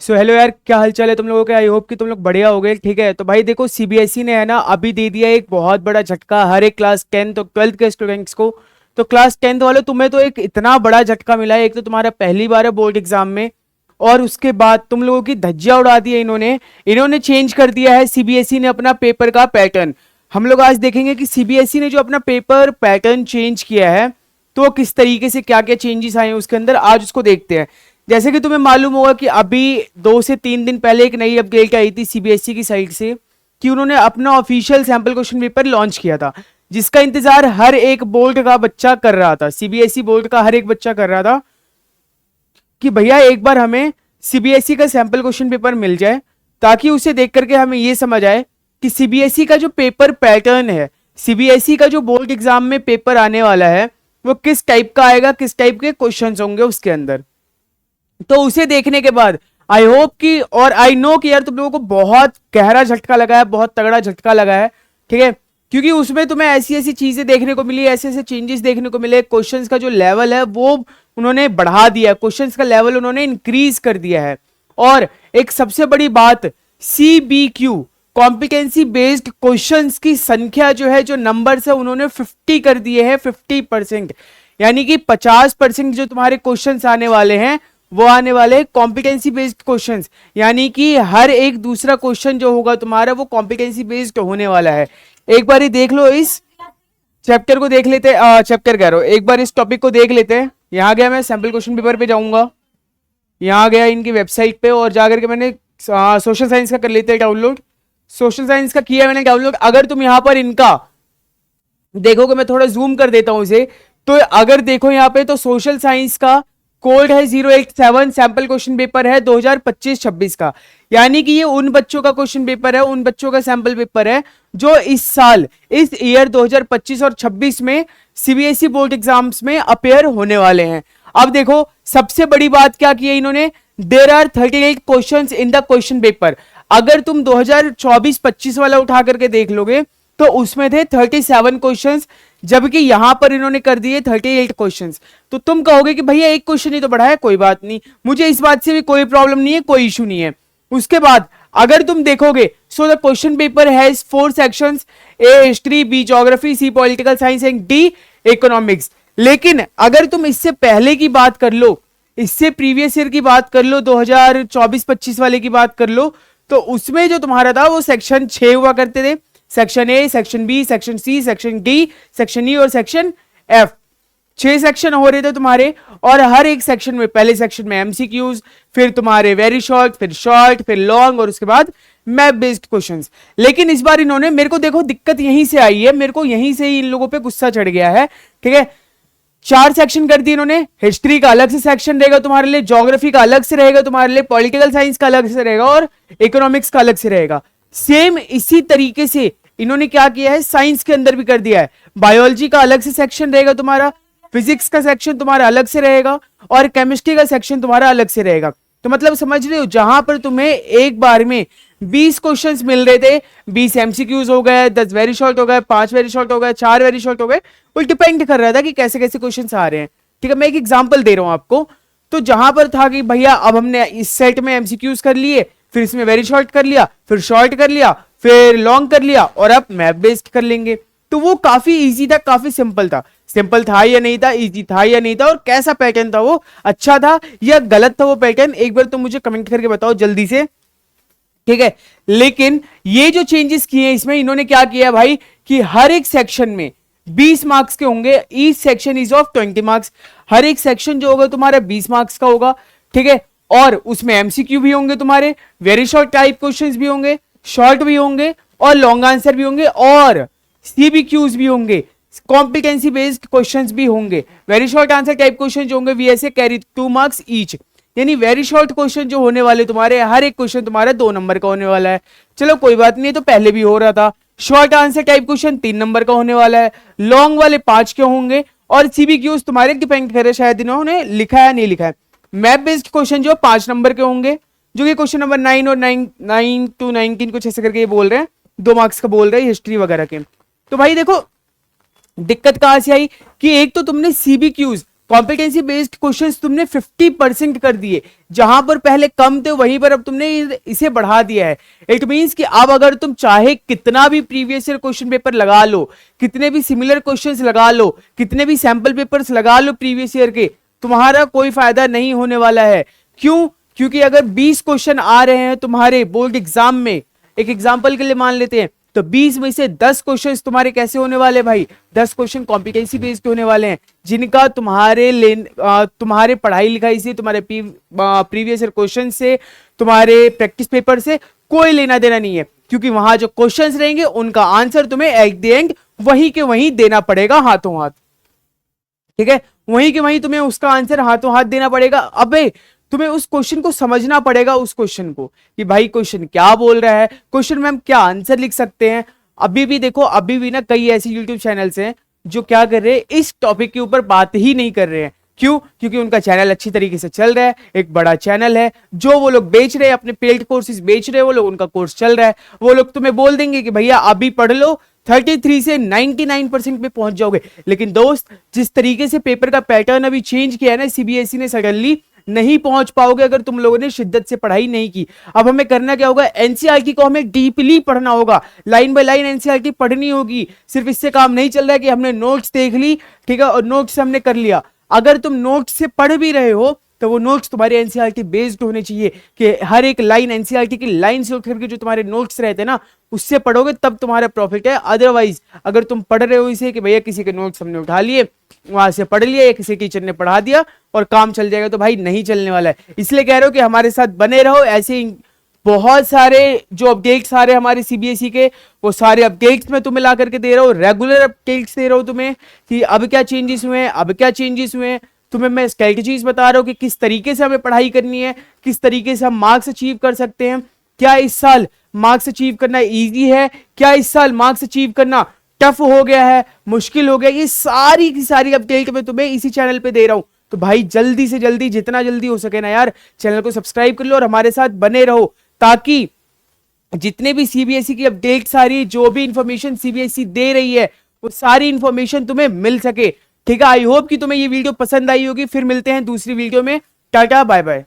So hello यार, क्या हाल चाल है तुम लोगों के। आई होप कि तुम लोग बढ़िया हो गए। ठीक है, तो भाई देखो सीबीएसई ने है ना अभी दे दिया एक बहुत बड़ा झटका हर एक क्लास 10 और 12th के स्टूडेंट्स को। तो क्लास 10th वाले तुम्हें तो एक इतना बड़ा झटका मिला है। एक तो तुम्हारा पहली बार है बोर्ड एग्जाम में, और उसके बाद तुम लोगों की धज्जियां उड़ा दी है इन्होंने। इन्होंने चेंज कर दिया है सीबीएसई ने अपना पेपर का पैटर्न। हम लोग आज देखेंगे कि सीबीएसई ने जो अपना पेपर पैटर्न चेंज किया है तो वो किस तरीके से क्या क्या चेंजेस आए हैं उसके अंदर, आज उसको देखते हैं। जैसे कि तुम्हें मालूम होगा कि अभी 2 से 3 दिन पहले एक नई अपडेट आई थी सीबीएसई की साइड से कि उन्होंने अपना official sample question paper launch किया था, जिसका इंतजार हर एक बोर्ड का बच्चा कर रहा था। सीबीएसई बोर्ड का हर एक बच्चा कर रहा था कि भैया एक बार हमें सीबीएसई का सैंपल क्वेश्चन पेपर मिल जाए, ताकि उसे देख करके हमें यह समझ आए कि सीबीएसई का जो पेपर पैटर्न है, सीबीएसई का जो बोर्ड एग्जाम में पेपर आने वाला है वो किस टाइप का आएगा, किस टाइप के क्वेश्चंस होंगे उसके अंदर। तो उसे देखने के बाद आई होप कि, और आई नो कि यार तुम लोगों को बहुत गहरा झटका लगा है, बहुत तगड़ा झटका लगा है। ठीक है, क्योंकि उसमें तुम्हें ऐसी ऐसी चीजें देखने को मिली, ऐसे ऐसे चेंजेस देखने को मिले। क्वेश्चंस का जो लेवल है वो उन्होंने बढ़ा दिया, क्वेश्चंस का लेवल उन्होंने इंक्रीज कर दिया है। और एक सबसे बड़ी बात, सीबीक्यू कॉम्पिटेंसी बेस्ड क्वेश्चंस की संख्या जो है, जो नंबर्स है, उन्होंने 50 कर दिए हैं, 50%। यानी कि 50% जो तुम्हारे क्वेश्चंस आने वाले हैं वो आने वाले कॉम्पिटेंसी बेस्ड क्वेश्चंस। यानी कि हर एक दूसरा क्वेश्चन जो होगा तुम्हारा वो कॉम्पिटेंसी बेस्ड होने वाला है। एक बार ही देख लो, इस चैप्टर को देख लेते हैं, चैप्टर कह रहा हूं, एक बार इस टॉपिक को देख लेते हैं। यहां गया मैं सैंपल क्वेश्चन पेपर पे जाऊंगा, यहां गया इनकी वेबसाइट पे और जाकर के मैंने सोशल साइंस का कर लेते हैं डाउनलोड। सोशल साइंस का किया मैंने डाउनलोड। अगर तुम यहां पर इनका देखोगे, मैं थोड़ा जूम कर देता हूं इसे, तो अगर देखो यहां पे तो सोशल साइंस का कोड है 087, सैंपल क्वेश्चन पेपर है 2025-26 का। यानी कि ये उन बच्चों का क्वेश्चन पेपर है, उन बच्चों का सैंपल पेपर है जो इस साल, इस ईयर 2025 और 26 में सीबीएसई बोर्ड एग्जाम्स में अपेयर होने वाले हैं। अब देखो सबसे बड़ी बात क्या की है इन्होंने, there are 38 questions in the question paper. अगर तुम 2024-25 वाला उठा करके देख लोगे तो उसमें थे 37 क्वेश्चंस, जबकि यहां पर इन्होंने कर दिए 38 क्वेश्चंस। तो तुम कहोगे कि भैया एक क्वेश्चन ही तो बढ़ा है, कोई बात नहीं, मुझे इस बात से भी कोई प्रॉब्लम नहीं है, कोई इशू नहीं है। उसके बाद अगर तुम देखोगे, so the question paper has 4 sections, A history, B geography, C political science and D economics. लेकिन अगर तुम इससे पहले की बात कर लो, इससे प्रीवियस ईयर की बात कर लो, 2024-25 वाले की बात कर लो, तो उसमें जो तुम्हारा था वो सेक्शन 6 हुआ करते थे। Section A, section B, section C, section D, section E और सेक्शन एफ। 6 सेक्शन हो रहे थे तुम्हारे, और हर एक सेक्शन में, पहले सेक्शन में एमसीक्यूज, फिर तुम्हारे वेरी शॉर्ट, फिर लॉन्ग, और उसके बाद मैप बेस्ड क्वेश्चंस। लेकिन इस बार इन्होंने, मेरे को देखो दिक्कत यहीं से आई है, मेरे को यहीं से ही इन लोगों पे गुस्सा चढ़ गया है। ठीक है, 4 सेक्शन कर दिए इन्होंने। हिस्ट्री का अलग से सेक्शन रहेगा तुम्हारे लिए, ज्योग्राफी का अलग से रहेगा तुम्हारे लिए, पॉलिटिकल साइंस का अलग से रहेगा, और इकोनॉमिक्स का अलग से रहेगा। सेम इसी तरीके से इन्होंने क्या किया है, साइंस के अंदर भी कर दिया है। बायोलॉजी का अलग से सेक्शन रहेगा तुम्हारा, फिजिक्स का सेक्शन तुम्हारा अलग से रहेगा, और केमिस्ट्री का सेक्शन तुम्हारा अलग से रहेगा। तो मतलब समझ रहे हो, जहां पर तुम्हें एक बार में 20 क्वेश्चंस मिल रहे थे, 20 एमसीक्यूज हो गए, 10 वेरी शॉर्ट हो गए, 5 वेरी शॉर्ट हो गए, 4 वेरी शॉर्ट हो गए, वो डिपेंड कर रहा था कि कैसे कैसे क्वेश्चंस आ रहे हैं। ठीक है, मैं एक एग्जांपल दे रहा हूं आपको। तो जहां पर था कि भैया अब हमने इस सेट में एमसीक्यूज कर लिए, फिर इसमें वेरी शॉर्ट कर लिया, फिर शॉर्ट कर लिया, फिर लॉन्ग कर लिया, और अब मैप बेस्ड कर लेंगे, तो वो काफी इजी था, काफी सिंपल था। सिंपल था या नहीं था, इजी था या नहीं था, और कैसा पैटर्न था वो, अच्छा था या गलत था वो पैटर्न, एक बार तो मुझे कमेंट करके बताओ जल्दी से। ठीक है, लेकिन ये जो चेंजेस किए हैं इसमें, इन्होंने क्या किया भाई कि हर एक सेक्शन में 20 मार्क्स के होंगे, each section is of 20 marks. हर एक सेक्शन जो होगा तुम्हारा 20 मार्क्स का होगा। ठीक है, और उसमें एमसीक्यू भी होंगे तुम्हारे, वेरी शॉर्ट टाइप क्वेश्चंस भी होंगे, शॉर्ट भी होंगे, और लॉन्ग आंसर भी होंगे, और सीबीक्यूज भी होंगे, कॉम्पिटेंसी बेस्ड क्वेश्चंस भी होंगे। Very short answer type question जो होंगे वीएसए कैरी 2 मार्क्स ईच। यानी वेरी शॉर्ट क्वेश्चन जो होने वाले तुम्हारे, हर एक क्वेश्चन तुम्हारा 2 नंबर का होने वाला है। चलो कोई बात नहीं, तो पहले भी हो रहा था। Short answer type question 3 number का होने वाला है, लॉन्ग वाले 5 के होंगे, और सीबीक्यूज तुम्हारे डिपेंड करे शायद इन्होंने लिखा है नहीं लिखा है। मैप बेस्ड क्वेश्चन जो 5 नंबर के होंगे, जो कि क्वेश्चन नंबर 9 और 9 to 19 कुछ ऐसे करके ये बोल रहे हैं, 2 मार्क्स का बोल रहे हैं हिस्ट्री वगैरह के। तो भाई देखो दिक्कत कहां से आई कि एक तो तुमने सीबीक्यूज कॉम्पिटेंसी बेस्ड क्वेश्चंस तुमने 50% कर दिए, जहां पर पहले कम थे वहीं पर अब तुमने इसे बढ़ा दिया है। इट मींस कि अब अगर तुम चाहे कितना भी प्रीवियस ईयर क्वेश्चन पेपर लगा लो, कितने भी सिमिलर क्वेश्चंस लगा लो, कितने भी सैंपल पेपर्स लगा लो प्रीवियस ईयर के, तुम्हारा कोई फायदा नहीं होने वाला है। क्यों? क्योंकि अगर 20 क्वेश्चन आ रहे हैं तुम्हारे बोर्ड एग्जाम में, एक एग्जांपल के लिए मान लेते हैं, तो 20 में से 10 क्वेश्चंस तुम्हारे कैसे होने वाले भाई? 10 क्वेश्चन कॉम्पिटेंसी बेस्ड होने वाले हैं, जिनका तुम्हारे पढ़ाई लिखाई से, तुम्हारे प्रीवियस ईयर क्वेश्चन से, तुम्हारे प्रैक्टिस पेपर से कोई लेना देना नहीं है। क्योंकि वहां जो क्वेश्चंस रहेंगे उनका आंसर तुम्हें एट द एंड वहीं के वहीं देना पड़ेगा, हाथों हाथ। ठीक है, वहीं के वहीं तुम्हें उसका आंसर हाथों हाथ देना पड़ेगा। अबे तुम्हें उस क्वेश्चन को समझना पड़ेगा, उस क्वेश्चन को कि भाई क्वेश्चन क्या बोल रहा है, क्वेश्चन में हम क्या आंसर लिख सकते हैं। अभी भी देखो, अभी भी ना कई ऐसे यूट्यूब चैनल्स हैं जो क्या कर रहे हैं, इस टॉपिक के ऊपर बात ही नहीं कर रहे हैं। क्यों? क्योंकि उनका चैनल अच्छी तरीके से चल रहा है, एक बड़ा चैनल है, जो वो लोग बेच रहे हैं, अपने पेड कोर्सेज बेच रहे हैं वो लोग, उनका कोर्स चल रहा है। वो लोग तुम्हें बोल देंगे कि भैया अभी पढ़ लो, 33 से 99% पे पहुंच जाओगे। लेकिन दोस्त, जिस तरीके से पेपर का पैटर्न अभी चेंज किया है ना सीबीएसई ने, सडनली नहीं पहुंच पाओगे अगर तुम लोगों ने शिद्दत से पढ़ाई नहीं की। अब हमें करना क्या होगा? एनसीईआरटी को हमें डीपली पढ़ना होगा, लाइन बाय लाइन एनसीईआरटी पढ़नी होगी। सिर्फ इससे काम नहीं चल रहा है कि हमने नोट्स देख ली, ठीक है, और नोट्स हमने कर लिया। अगर तुम नोट्स से पढ़ भी रहे हो तो वो नोट्स तुम्हारे एनसीईआरटी बेस्ड होने चाहिए, कि हर एक लाइन एनसीईआरटी की लाइन से उठ करके जो तुम्हारे नोट्स रहते हैं ना, उससे पढ़ोगे तब तुम्हारा प्रॉफिट है। अदरवाइज अगर तुम पढ़ रहे हो इसे कि भैया किसी के नोट्स हमने उठा लिए, वहां से पढ़ लिया, या किसी टीचर ने पढ़ा दिया और काम चल जाएगा, तो भाई नहीं चलने वाला है। इसलिए कह रहे हो कि हमारे साथ बने रहो। ऐसे बहुत सारे जो अपडेट्स आ रहे हैं हमारे सीबीएसई के, वो सारे अपडेट्स मैं तुम्हें ला करके दे रहा हूँ, रेगुलर अपडेट्स दे रहा हूँ तुम्हें कि अब क्या चेंजेस हुए हैं, अब क्या चेंजेस हुए हैं। तुम्हें मैं स्ट्रेटजीज बता रहा हूँ कि किस तरीके से हमें पढ़ाई करनी है, किस तरीके से हम मार्क्स अचीव कर सकते हैं। क्या इस साल मार्क्स अचीव करना इजी है? क्या इस साल मार्क्स अचीव करना टफ हो गया है, मुश्किल हो गया? ये सारी की सारी अपडेट मैं तुम्हें इसी चैनल पे दे रहा हूं। तो भाई जल्दी से जल्दी, जितना जल्दी हो सके ना यार, चैनल को सब्सक्राइब कर लो और हमारे साथ बने रहो, ताकि जितने भी सीबीएसई की अपडेट, सारी जो भी इंफॉर्मेशन सीबीएसई दे रही है, वो सारी इंफॉर्मेशन तुम्हें मिल सके। ठीक है, आई होप कि तुम्हें ये वीडियो पसंद आई होगी। फिर मिलते हैं दूसरी वीडियो में। Tata bye bye.